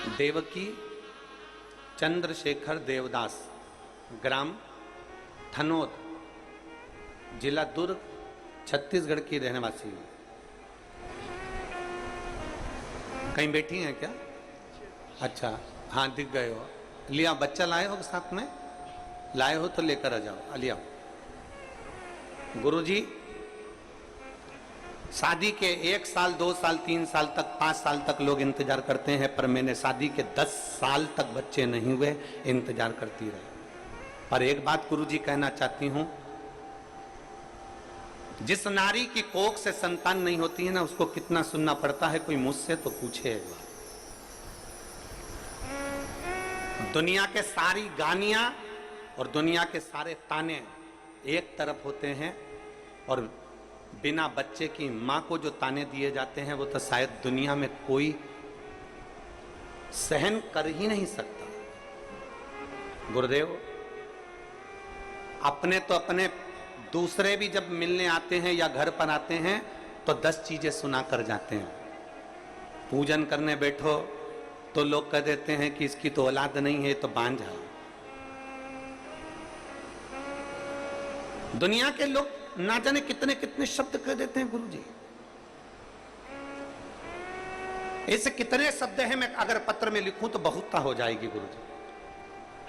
देवकी चंद्रशेखर देवदास, ग्राम थनोद, जिला दुर्ग, छत्तीसगढ़ की रहने वासी हूँ। कहीं बैठी हैं क्या? अच्छा, हाँ दिख गए हो। लिया, बच्चा लाए हो साथ में? लाए हो तो लेकर आ जाओ, लिया। गुरुजी, शादी के 1 साल, 2 साल, 3 साल तक, 5 साल तक लोग इंतजार करते हैं, पर मैंने शादी के 10 साल तक बच्चे नहीं हुए, इंतजार करती रही। पर एक बात गुरुजी कहना चाहती हूं, जिस नारी की कोख से संतान नहीं होती है ना, उसको कितना सुनना पड़ता है, कोई मुझसे तो पूछे एक बार। दुनिया के सारी गानियां और दुनिया के सारे ताने एक तरफ होते हैं, और बिना बच्चे की मां को जो ताने दिए जाते हैं वो तो शायद दुनिया में कोई सहन कर ही नहीं सकता। गुरुदेव, अपने तो अपने, दूसरे भी जब मिलने आते हैं या घर पर आते हैं तो 10 चीजें सुना कर जाते हैं। पूजन करने बैठो तो लोग कह देते हैं कि इसकी तो औलाद नहीं है, तो बांझा। दुनिया के लोग ना जाने कितने कितने शब्द कह देते हैं गुरुजी। ऐसे कितने शब्द हैं, मैं अगर पत्र में लिखूं तो बहुतता हो जाएगी गुरुजी।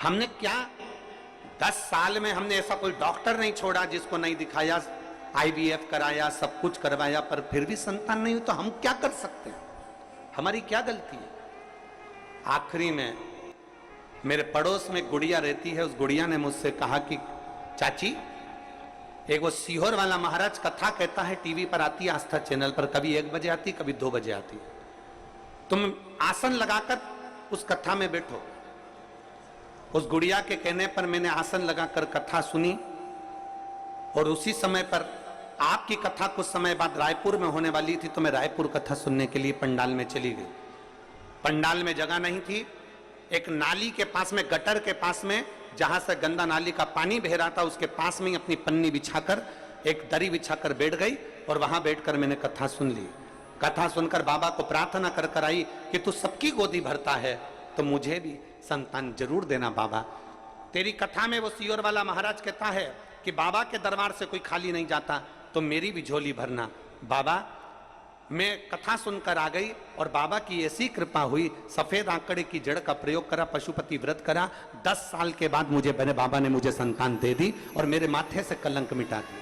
हमने क्या 10 साल में हमने ऐसा कोई डॉक्टर नहीं छोड़ा जिसको नहीं दिखाया, IVF कराया, सब कुछ करवाया, पर फिर भी संतान नहीं हुई, तो हम क्या कर सकते हैं? हमारी क्या गलती है? आखिरी में मेरे पड़ोस में गुड़िया रहती है, उस गुड़िया ने मुझसे कहा कि चाची, एक वो सीहोर वाला महाराज कथा कहता है, टीवी पर आती है, आस्था चैनल पर, कभी 1 बजे आती, कभी 2 बजे आती। तुम आसन लगाकर उस कथा में बैठो। उस गुड़िया के कहने पर मैंने आसन लगाकर कथा सुनी, और उसी समय पर आपकी कथा कुछ समय बाद रायपुर में होने वाली थी, तो मैं रायपुर कथा सुनने के लिए पंडाल में चली गई। पंडाल में जगह नहीं थी, एक नाली के पास में, गटर के पास में, जहां से गंदा नाली का पानी बह रहा था, उसके पास में ही अपनी पन्नी बिछाकर, एक दरी बिछाकर बैठ गई, और वहां बैठकर मैंने कथा सुन ली। कथा सुनकर बाबा को प्रार्थना कर कर आई कि तू सबकी गोदी भरता है, तो मुझे भी संतान जरूर देना बाबा। तेरी कथा में वो सीहोर वाला महाराज कहता है कि बाबा के दरबार से कोई खाली नहीं जाता, तो मेरी भी झोली भरना बाबा। मैं कथा सुनकर आ गई, और बाबा की ऐसी कृपा हुई, सफेद आंकड़े की जड़ का प्रयोग करा, पशुपति व्रत करा, 10 साल के बाद मुझे बने बाबा ने मुझे संतान दे दी, और मेरे माथे से कलंक मिटा दी।